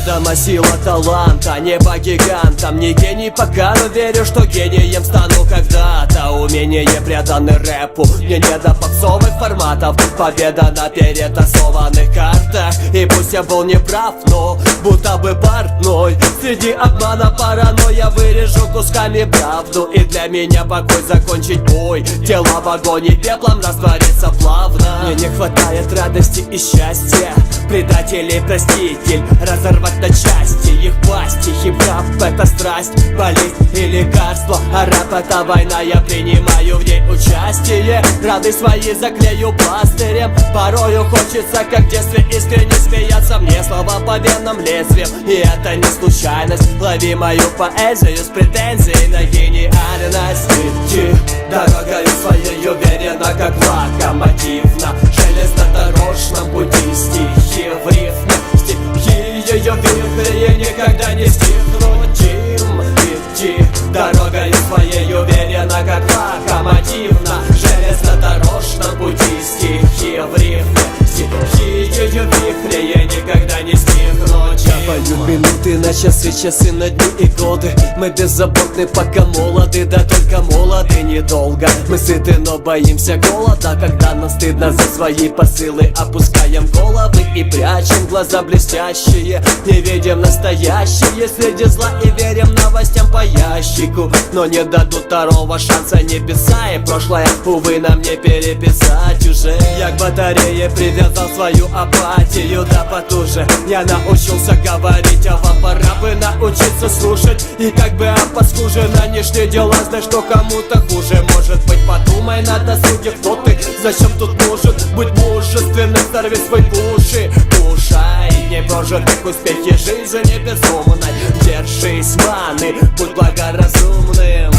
Неведома сила таланта, небо гигантом. Не гений пока, но верю, что гением стану когда-то. Умение преданы рэпу, мне не до попсовых форматов. Победа на перетасованных картах. И пусть я был неправ, но будто бы портной. Среди обмана паранойя вырежу кусками правду. И для меня покой закончить бой. Тело в огонь пеплом растворится плавно. Мне не хватает радости и счастья. Предателей проститель, разорвать на части их пасти. Хип-хап это страсть, болезнь и лекарство. А рэп это война, я принимаю в ней участие. Раны свои заклею пластырем. Порою хочется, как в детстве, искренне смеяться. Мне слова по венам лезвием, и это не случайность. Лови мою поэзию с претензией на гениальность. Идти дорогою своей уверенно, как локомотив на железнодорожном пути. Стихи в рифме, стихи ее вихре никогда не стихнуть. Идти дорогою своей уверенно, как локомотив на железнодорожном пути. Стихи в рифме, стихи ее вихре никогда не стихнуть. Капают минуты на часы, часы на дни и годы. Мы беззаботны, пока молоды, да только молоды недолго. Мы сыты, но боимся голода, когда нам стыдно за свои посылы. Опускаем головы и прячем глаза блестящие. Не видим настоящее среди зла и верим новостям по ящику. Но не дадут второго шанса небеса, и прошлое, увы, нам не переписать уже. Я к батарее привязал свою апатию, да потуже. Я научился говорить, а вам пора бы научиться слушать. И как бы опаскуже на нижние дела, знай, что кому-то хуже. Может быть, подумай на досуге, кто ты, зачем тут нужен. Будь мужественным, сорви свой уши. Кушай, не прожитых успехи жизни безумной. Держись маны, будь благоразумным.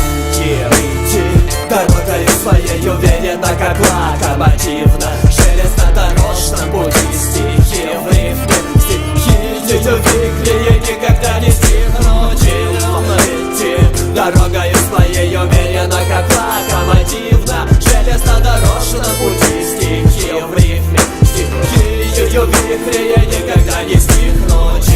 Дорогою своей уверенно, как локомотив на железнодорожном пути. Стихи в рифме, стихи ее вихре никогда не стихнуть. Идти дорогою своей уверенно, как локомотив на железнодорожном пути. Стихи в рифме, стихи ее вихре никогда не стихнуть.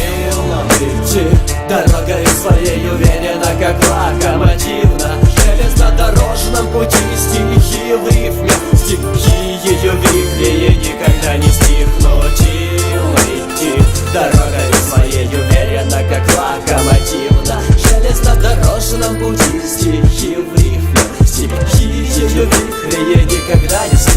Идти дорогою своей уверенно, как локомотив на железнодорожном пути. Стихи в рифме, стихи ее вихре никогда не стихнуть. Идти дорогой своей уверенно, как локомотив на железнодорожном пути. Стихи в рифме, стихи ее вихре никогда не стихнуть.